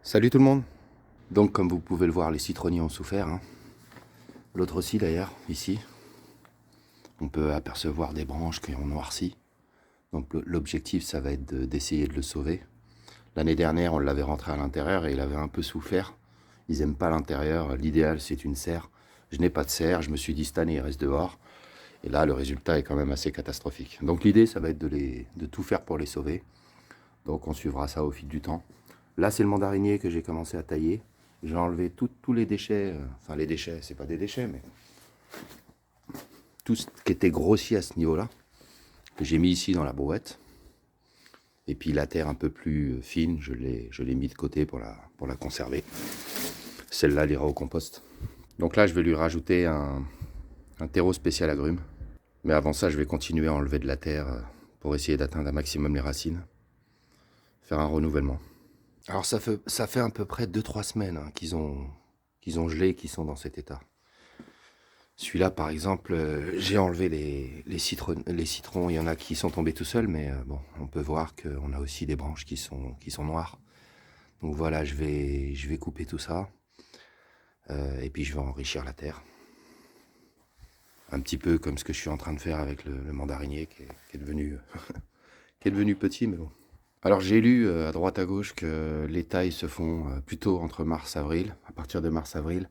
Salut tout le monde. Donc comme vous pouvez le voir, les citronniers ont souffert, hein. L'autre aussi d'ailleurs, ici. On peut apercevoir des branches qui ont noirci. Donc l'objectif, ça va être d'essayer de le sauver. L'année dernière, on l'avait rentré à l'intérieur et il avait un peu souffert. Ils n'aiment pas l'intérieur. L'idéal, c'est une serre. Je n'ai pas de serre. Je me suis dit, cette année, il reste dehors. Et là, le résultat est quand même assez catastrophique. Donc l'idée, ça va être de tout faire pour les sauver. Donc on suivra ça au fil du temps. Là, c'est le mandarinier que j'ai commencé à tailler. J'ai enlevé tous les déchets. Enfin, les déchets, c'est pas des déchets, mais tout ce qui était grossier à ce niveau-là, que j'ai mis ici dans la brouette. Et puis la terre un peu plus fine, je l'ai mis de côté pour la conserver. Celle-là, elle ira au compost. Donc là, je vais lui rajouter un terreau spécial agrumes. Mais avant ça, je vais continuer à enlever de la terre pour essayer d'atteindre un maximum les racines. Faire un renouvellement. Alors ça fait à peu près 2-3 semaines hein, qu'ils ont gelé, qu'ils sont dans cet état. Celui-là, par exemple, j'ai enlevé les citrons. Il y en a qui sont tombés tout seuls, mais bon, on peut voir qu'on a aussi des branches qui sont noires. Donc voilà, je vais couper tout ça. Et puis je vais enrichir la terre. Un petit peu comme ce que je suis en train de faire avec le mandarinier qui est devenu, qui est devenu petit, mais bon. Alors j'ai lu à droite à gauche que les tailles se font plutôt entre mars-avril, à partir de mars-avril.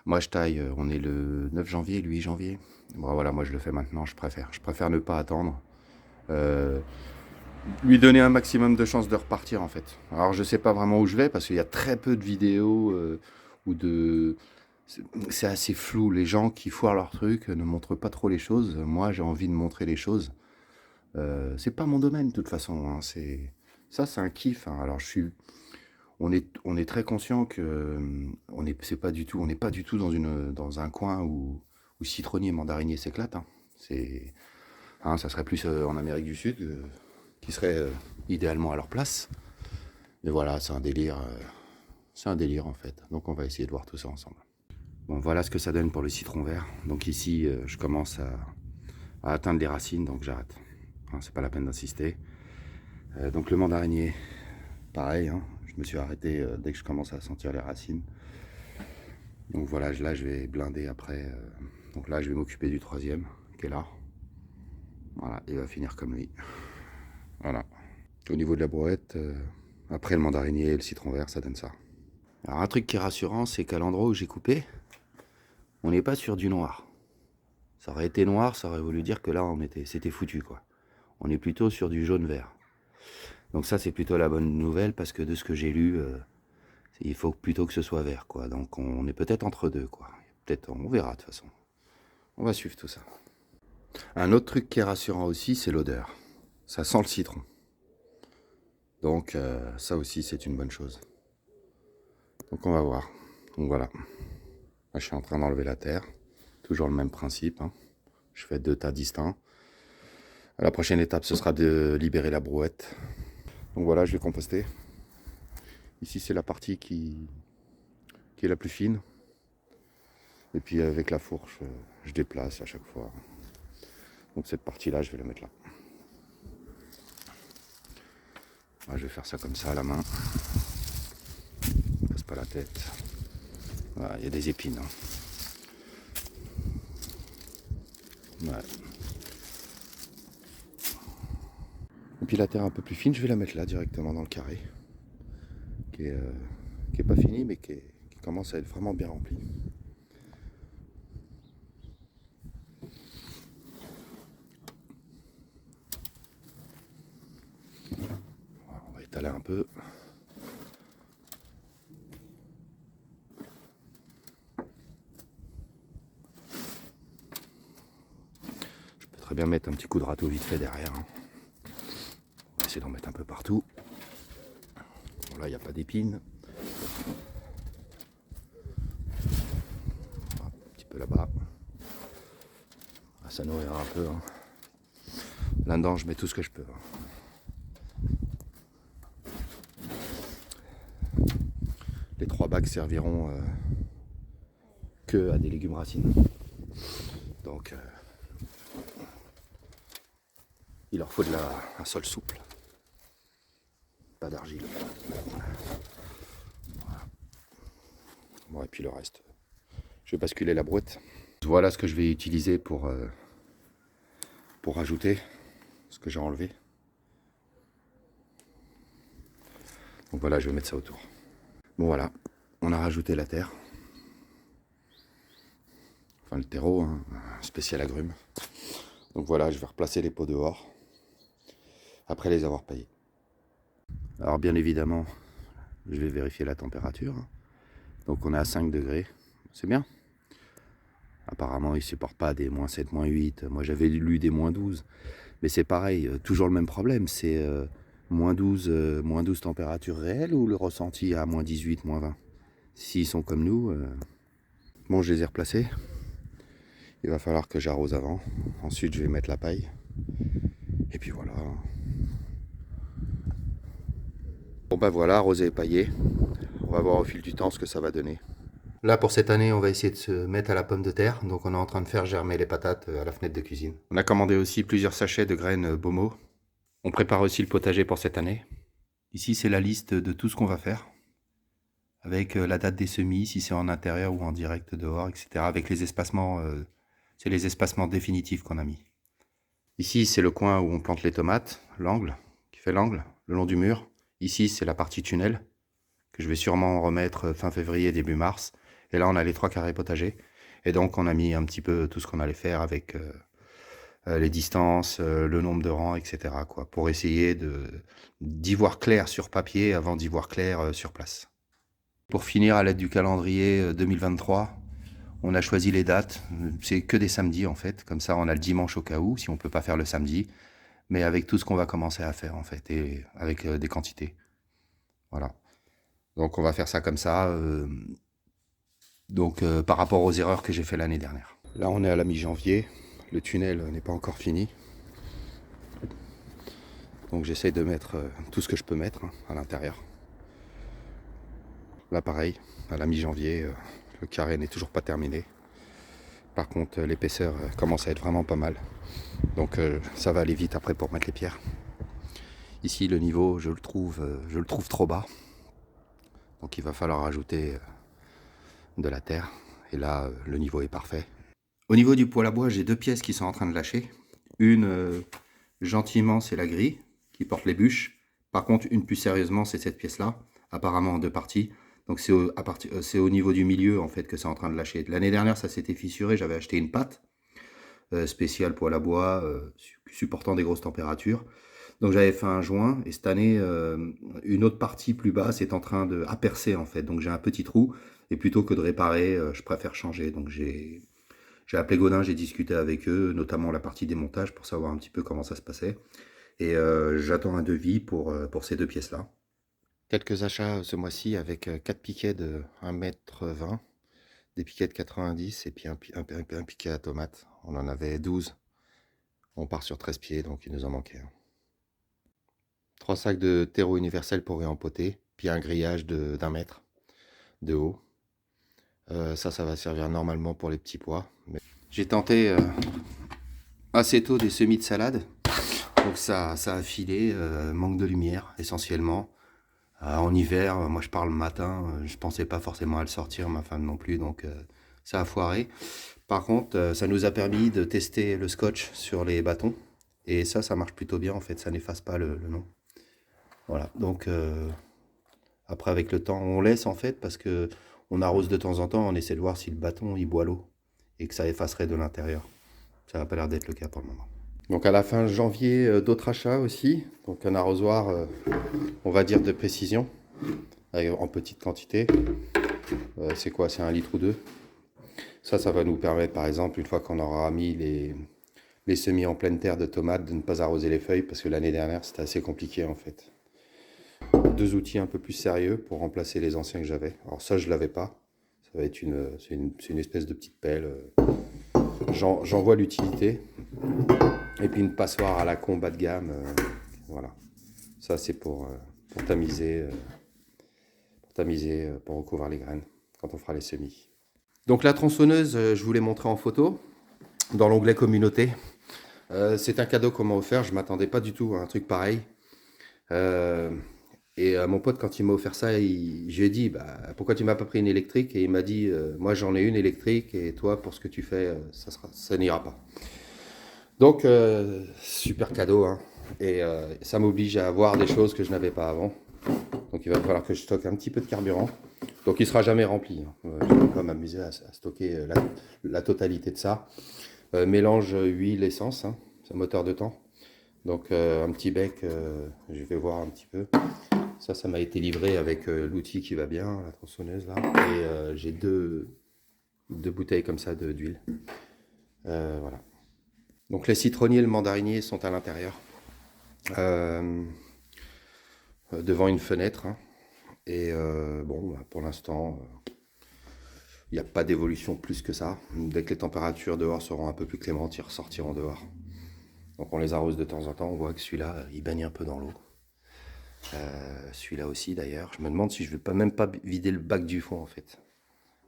Moi je taille, on est le 9 janvier, le 8 janvier. Bon voilà, moi je le fais maintenant, je préfère ne pas attendre. Lui donner un maximum de chances de repartir en fait. Alors je sais pas vraiment où je vais parce qu'il y a très peu de vidéos ou de... C'est assez flou, les gens qui foirent leur truc ne montrent pas trop les choses. Moi j'ai envie de montrer les choses. C'est pas mon domaine de toute façon, hein. C'est un kiff, hein. Alors on est très conscient que on n'est pas du tout dans un coin où citronnier et mandarinier s'éclatent, hein. Ça serait plus en Amérique du Sud qui serait idéalement à leur place. Mais voilà, c'est un délire en fait. Donc on va essayer de voir tout ça ensemble. Bon, voilà ce que ça donne pour le citron vert. Donc ici, je commence à atteindre les racines, donc j'arrête. Hein, c'est pas la peine d'insister. Donc le mandarinier, pareil, hein, je me suis arrêté dès que je commence à sentir les racines. Donc voilà, là je vais blinder après. Donc là je vais m'occuper du troisième, qui est là. Voilà, il va finir comme lui. Voilà. Au niveau de la brouette, après le mandarinier et le citron vert, ça donne ça. Alors un truc qui est rassurant, c'est qu'à l'endroit où j'ai coupé, on n'est pas sur du noir. Ça aurait été noir, ça aurait voulu dire que là c'était foutu quoi. On est plutôt sur du jaune-vert. Donc ça c'est plutôt la bonne nouvelle parce que de ce que j'ai lu, il faut plutôt que ce soit vert quoi. Donc on est peut-être entre deux quoi. Peut-être on verra de toute façon. On va suivre tout ça. Un autre truc qui est rassurant aussi, c'est l'odeur. Ça sent le citron. Donc ça aussi c'est une bonne chose. Donc on va voir. Donc voilà. Là, je suis en train d'enlever la terre. Toujours le même principe, hein. Je fais 2 tas distincts. La prochaine étape, ce sera de libérer la brouette. Donc voilà, je vais composter. Ici, c'est la partie qui est la plus fine. Et puis avec la fourche, je déplace à chaque fois. Donc cette partie-là, je vais la mettre là. Voilà, je vais faire ça comme ça à la main. Je ne casse pas la tête. Voilà, il y a des épines, hein. Ouais. Et puis la terre un peu plus fine, je vais la mettre là directement dans le carré. Qui est pas fini, mais qui commence à être vraiment bien rempli. Voilà, on va étaler un peu. Je peux très bien mettre un petit coup de râteau vite fait derrière, hein. On va essayer d'en mettre un peu partout. Bon, là, il n'y a pas d'épines. Un petit peu là-bas. Ça nourrira un peu, hein. Là-dedans, je mets tout ce que je peux, hein. Les 3 bacs serviront que à des légumes racines. Donc, il leur faut un sol souple. Pas d'argile. Bon, et puis le reste, je vais basculer la brouette. Voilà ce que je vais utiliser pour rajouter ce que j'ai enlevé. Donc voilà, je vais mettre ça autour. Bon voilà, on a rajouté la terre. Enfin le terreau, hein, spécial agrumes. Donc voilà, je vais replacer les pots dehors, après les avoir paillés. Alors bien évidemment, je vais vérifier la température. Donc on est à 5 degrés, c'est bien. Apparemment, ils ne supportent pas des moins 7, moins 8. Moi, j'avais lu des moins 12. Mais c'est pareil, toujours le même problème. C'est moins 12 température réelle ou le ressenti à moins 18, moins 20. S'ils sont comme nous, bon, je les ai replacés. Il va falloir que j'arrose avant. Ensuite, je vais mettre la paille. Et puis voilà. Bon ben voilà, arrosé et paillé. On va voir au fil du temps ce que ça va donner. Là, pour cette année, on va essayer de se mettre à la pomme de terre. Donc, on est en train de faire germer les patates à la fenêtre de cuisine. On a commandé aussi plusieurs sachets de graines Bomo. On prépare aussi le potager pour cette année. Ici, c'est la liste de tout ce qu'on va faire. Avec la date des semis, si c'est en intérieur ou en direct dehors, etc. Avec les espacements, c'est les espacements définitifs qu'on a mis. Ici, c'est le coin où on plante les tomates, l'angle, qui fait l'angle, le long du mur. Ici, c'est la partie tunnel, que je vais sûrement remettre fin février, début mars. Et là, on a les 3 carrés potagers. Et donc, on a mis un petit peu tout ce qu'on allait faire avec les distances, le nombre de rangs, etc. quoi, pour essayer d'y voir clair sur papier avant d'y voir clair sur place. Pour finir, à l'aide du calendrier 2023, on a choisi les dates. C'est que des samedis, en fait. Comme ça, on a le dimanche au cas où, si on ne peut pas faire le samedi. Mais avec tout ce qu'on va commencer à faire, en fait, et avec des quantités. Voilà. Donc, on va faire ça comme ça. Par rapport aux erreurs que j'ai fait l'année dernière. Là, on est à la mi-janvier. Le tunnel n'est pas encore fini. Donc, j'essaye de mettre tout ce que je peux mettre à l'intérieur. Là, pareil, à la mi-janvier, le carré n'est toujours pas terminé. Par contre, l'épaisseur commence à être vraiment pas mal. Donc, ça va aller vite après pour mettre les pierres. Ici, le niveau, je le trouve trop bas. Donc, il va falloir ajouter de la terre. Et là, le niveau est parfait. Au niveau du poêle à bois, j'ai 2 pièces qui sont en train de lâcher. Une, gentiment, c'est la grille qui porte les bûches. Par contre, une plus sérieusement, c'est cette pièce-là, apparemment en 2 parties. Donc c'est au niveau du milieu en fait que c'est en train de lâcher. L'année dernière, ça s'était fissuré. J'avais acheté une pâte spéciale poêle à bois supportant des grosses températures. Donc j'avais fait un joint et cette année, une autre partie plus basse est en train de percer en fait. Donc j'ai un petit trou et plutôt que de réparer, je préfère changer. Donc j'ai appelé Godin, j'ai discuté avec eux, notamment la partie démontage pour savoir un petit peu comment ça se passait. Et j'attends un devis pour ces 2 pièces-là. Quelques achats ce mois-ci avec 4 piquets de 1,20 m, des piquets de 90 et puis un piquet à tomate. On en avait 12. On part sur 13 pieds, donc il nous en manquait un. 3 sacs de terreau universel pour réempoter, puis un grillage d'1 mètre de haut. Ça va servir normalement pour les petits pois. J'ai tenté assez tôt des semis de salade. Donc ça a filé, manque de lumière essentiellement. En hiver, moi je pars le matin, je pensais pas forcément à le sortir, ma femme non plus, donc ça a foiré. Par contre, ça nous a permis de tester le scotch sur les bâtons. Et ça marche plutôt bien en fait, ça n'efface pas le nom. Voilà, donc après avec le temps, on laisse en fait parce que on arrose de temps en temps, on essaie de voir si le bâton il boit l'eau et que ça effacerait de l'intérieur. Ça n'a pas l'air d'être le cas pour le moment. Donc à la fin janvier, d'autres achats aussi. Donc un arrosoir, on va dire de précision, en petite quantité. C'est quoi? C'est 1 litre ou 2. Ça va nous permettre par exemple, une fois qu'on aura mis les semis en pleine terre de tomates, de ne pas arroser les feuilles, parce que l'année dernière c'était assez compliqué en fait. 2 outils un peu plus sérieux pour remplacer les anciens que j'avais. Alors ça je l'avais pas. Ça va être c'est une espèce de petite pelle. J'en vois l'utilité. Et puis une passoire à la con bas de gamme. Voilà. Ça c'est pour tamiser, pour recouvrir les graines quand on fera les semis. Donc la tronçonneuse, je vous l'ai montré en photo dans l'onglet communauté. C'est un cadeau qu'on m'a offert. Je ne m'attendais pas du tout à un truc pareil. Et mon pote, quand il m'a offert ça, je lui ai dit, bah, pourquoi tu m'as pas pris une électrique? Et il m'a dit, moi j'en ai une électrique et toi, pour ce que tu fais, ça n'ira pas. Donc, super cadeau, hein. Et ça m'oblige à avoir des choses que je n'avais pas avant. Donc, il va falloir que je stocke un petit peu de carburant. Donc, il ne sera jamais rempli, hein. Je ne vais pas m'amuser à stocker la totalité de ça. Mélange huile, essence, hein. C'est un moteur de temps. Donc, un petit bec, je vais voir un petit peu. Ça m'a été livré avec l'outil qui va bien, la tronçonneuse là. Et j'ai deux bouteilles comme ça d'huile. Voilà. Donc les citronniers et le mandarinier sont à l'intérieur, devant une fenêtre, hein. Et bon, bah, pour l'instant, il n'y a pas d'évolution plus que ça. Dès que les températures dehors seront un peu plus clémentes, ils ressortiront dehors. Donc on les arrose de temps en temps. On voit que celui-là, il baigne un peu dans l'eau. Celui-là aussi d'ailleurs. Je me demande si je ne vais même pas vider le bac du fond en fait.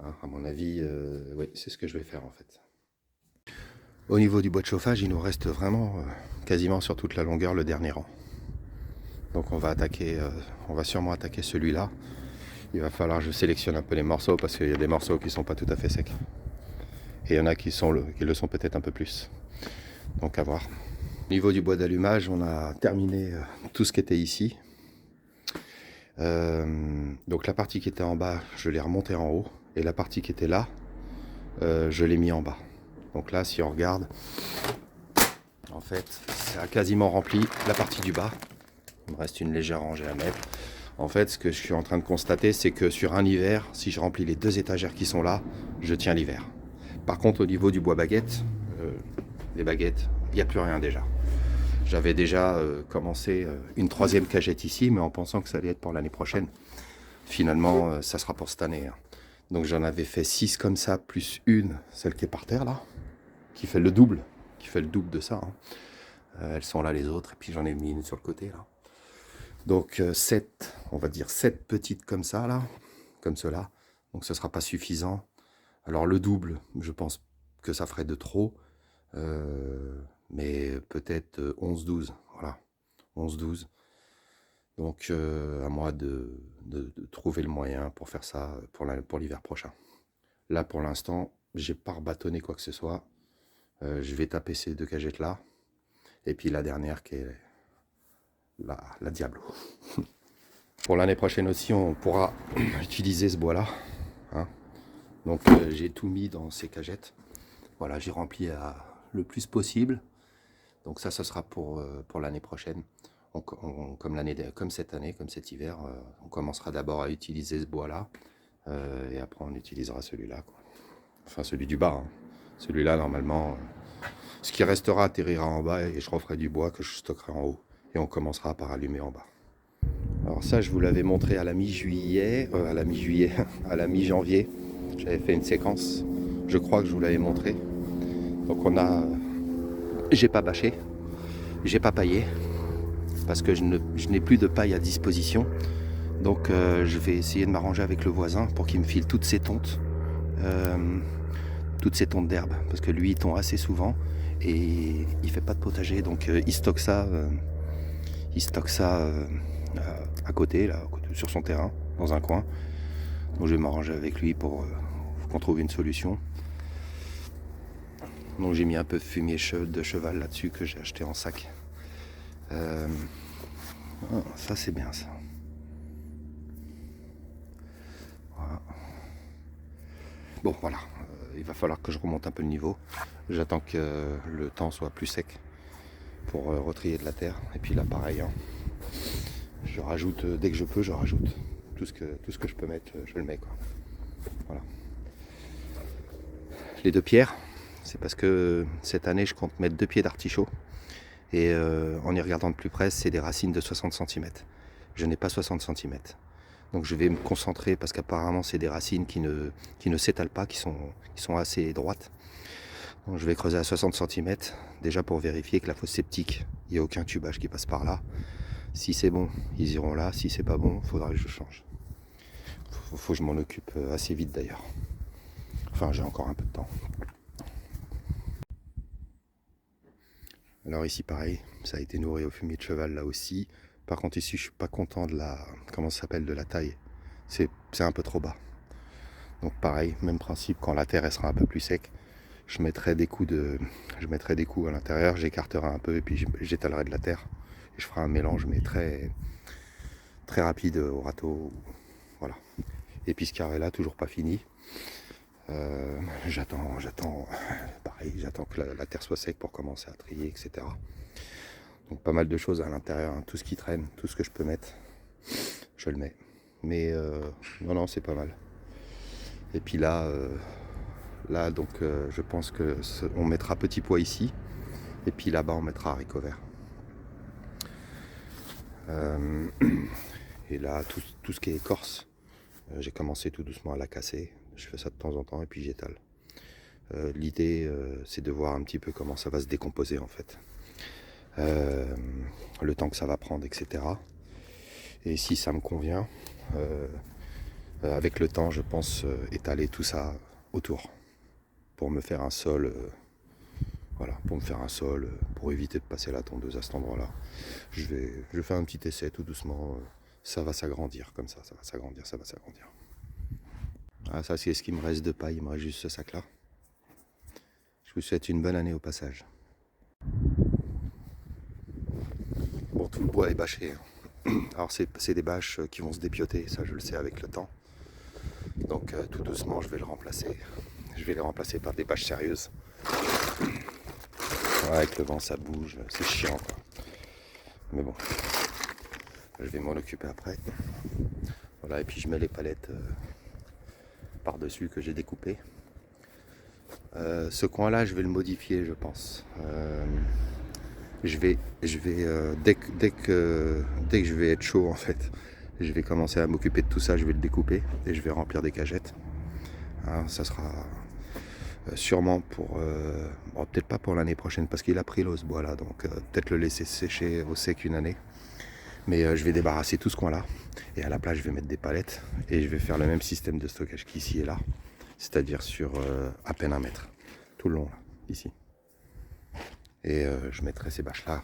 Hein, à mon avis, oui, c'est ce que je vais faire en fait. Au niveau du bois de chauffage, il nous reste vraiment quasiment sur toute la longueur le dernier rang. Donc on va sûrement attaquer celui-là. Il va falloir que je sélectionne un peu les morceaux parce qu'il y a des morceaux qui ne sont pas tout à fait secs. Et il y en a qui le sont peut-être un peu plus. Donc à voir. Au niveau du bois d'allumage, on a terminé tout ce qui était ici. Donc la partie qui était en bas, je l'ai remontée en haut. Et la partie qui était là, je l'ai mis en bas. Donc là, si on regarde, en fait, ça a quasiment rempli la partie du bas. Il me reste une légère rangée à mettre. En fait, ce que je suis en train de constater, c'est que sur un hiver, si je remplis les 2 étagères qui sont là, je tiens l'hiver. Par contre, au niveau du bois baguette, les baguettes, il n'y a plus rien déjà. J'avais déjà commencé une 3e cagette ici, mais en pensant que ça allait être pour l'année prochaine. Finalement, ça sera pour cette année, hein. Donc j'en avais fait 6 comme ça, plus une, celle qui est par terre là, qui fait le double de ça, hein. Elles sont là les autres, et puis j'en ai mis une sur le côté là. Donc 7, on va dire 7 petites comme ça là, comme cela. Donc ce ne sera pas suffisant. Alors le double, je pense que ça ferait de trop. Mais peut-être 11-12, voilà. 11-12. Donc à moi de trouver le moyen pour faire ça pour l'hiver prochain. Là pour l'instant, j'ai pas rebâtonné quoi que ce soit. Je vais taper ces 2 cagettes là. Et puis la dernière qui est la Diablo. Pour l'année prochaine aussi, on pourra utiliser ce bois là, hein. Donc j'ai tout mis dans ces cagettes. Voilà, j'ai rempli le plus possible. Donc ça sera pour l'année prochaine. Comme cette année, comme cet hiver, on commencera d'abord à utiliser ce bois là. Et après on utilisera celui-là, quoi. Enfin celui du bas, hein. Celui-là normalement, ce qui restera atterrira en bas et je referai du bois que je stockerai en haut. Et on commencera par allumer en bas. Alors ça, je vous l'avais montré à la mi-juillet, à la mi-janvier. J'avais fait une séquence. Je crois que je vous l'avais montré. Donc j'ai pas bâché, j'ai pas paillé, parce que je n'ai plus de paille à disposition. Donc je vais essayer de m'arranger avec le voisin pour qu'il me file toutes ces tontes d'herbe, parce que lui il tond assez souvent et il fait pas de potager, donc il stocke ça à côté, là, sur son terrain, dans un coin. Donc je vais m'arranger avec lui pour qu'on trouve une solution. Donc j'ai mis un peu de fumier de cheval là-dessus que j'ai acheté en sac. Ça c'est bien ça. Voilà. Bon voilà, il va falloir que je remonte un peu le niveau. J'attends que le temps soit plus sec pour retrier de la terre. Et puis là pareil, hein. Je rajoute, dès que je peux, je rajoute. Tout ce que je peux mettre, je le mets, quoi. Voilà. Les 2 pierres, c'est parce que cette année je compte mettre 2 pieds d'artichaut. Et en y regardant de plus près, c'est des racines de 60 cm. Je n'ai pas 60 cm. Donc je vais me concentrer parce qu'apparemment c'est des racines qui ne s'étalent pas, qui sont assez droites. Donc je vais creuser à 60 cm déjà pour vérifier que la fosse septique, il n'y a aucun tubage qui passe par là. Si c'est bon, ils iront là. Si c'est pas bon, il faudra que je change. Faut que je m'en occupe assez vite d'ailleurs. Enfin, j'ai encore un peu de temps. Alors ici pareil, ça a été nourri au fumier de cheval là aussi. Par contre ici je suis pas content de la, comment ça s'appelle, de la taille. C'est un peu trop bas. Donc pareil, même principe, quand la terre elle sera un peu plus sec, je mettrai des coups à l'intérieur, j'écarterai un peu et puis j'étalerai de la terre. Et je ferai un mélange mais très, très rapide au râteau. Voilà. Et puis ce carré là, toujours pas fini. J'attends que la terre soit sec pour commencer à trier, etc. Donc pas mal de choses à l'intérieur, hein. Tout ce qui traîne, tout ce que je peux mettre, je le mets. Mais non, c'est pas mal. Et puis là, donc je pense que on mettra petit pois ici. Et puis là-bas, on mettra haricots verts. Et là, tout ce qui est écorce, j'ai commencé tout doucement à la casser. Je fais ça de temps en temps et puis j'étale. L'idée, c'est de voir un petit peu comment ça va se décomposer en fait. Le temps que ça va prendre, etc. Et si ça me convient, avec le temps, je pense étaler tout ça autour pour me faire un sol. Voilà, pour me faire un sol, pour éviter de passer la tondeuse à cet endroit-là. Je fais un petit essai tout doucement. Ça va s'agrandir comme ça va s'agrandir. Ah, ça c'est ce qui me reste de paille, il me reste juste ce sac-là. Je vous souhaite une bonne année au passage. Bon, tout le bois est bâché, hein. Alors c'est des bâches qui vont se dépioter, ça je le sais avec le temps. Donc tout doucement je vais le remplacer. Je vais les remplacer par des bâches sérieuses. Ouais, avec le vent ça bouge, c'est chiant quoi. Mais bon, je vais m'en occuper après. Voilà, et puis je mets les palettes par-dessus que j'ai découpées. Ce coin-là, je vais le modifier, je pense. Dès que je vais être chaud en fait, je vais commencer à m'occuper de tout ça, je vais le découper et je vais remplir des cagettes. Hein, ça sera sûrement pour, bon, peut-être pas pour l'année prochaine parce qu'il a pris l'eau ce bois là, donc peut-être le laisser sécher au sec une année. Mais je vais débarrasser tout ce coin là et à la place je vais mettre des palettes et je vais faire le même système de stockage qu'ici et là, c'est-à-dire sur à peine 1 mètre, tout le long là, ici. Et je mettrai ces bâches là,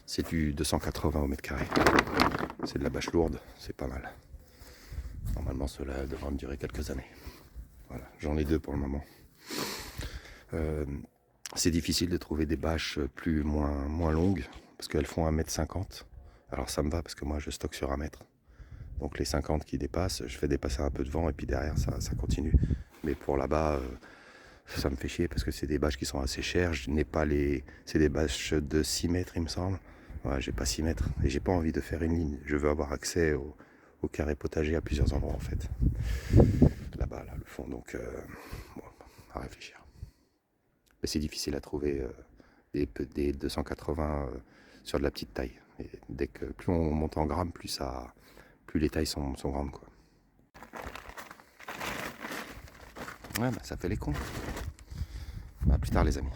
c'est du 280 au mètre carré, c'est de la bâche lourde, c'est pas mal. Normalement cela devrait me durer quelques années. Voilà, j'en ai 2 pour le moment. C'est difficile de trouver des bâches moins longues parce qu'elles font 1,50 m. Alors ça me va parce que moi je stocke sur 1 mètre. Donc les 50 qui dépassent, je fais dépasser un peu de vent et puis derrière ça continue. Mais pour là-bas, ça me fait chier parce que c'est des bâches qui sont assez chères. Je n'ai pas les. C'est des bâches de 6 mètres il me semble. Ouais, j'ai pas 6 mètres et j'ai pas envie de faire une ligne. Je veux avoir accès au carré potager à plusieurs endroits en fait. Là-bas, là, le fond, donc bon, à réfléchir. Mais c'est difficile à trouver des 280 sur de la petite taille. Et dès que plus on monte en grammes, plus les tailles sont grandes quoi. Ouais, bah, ça fait les cons. À plus tard les amis.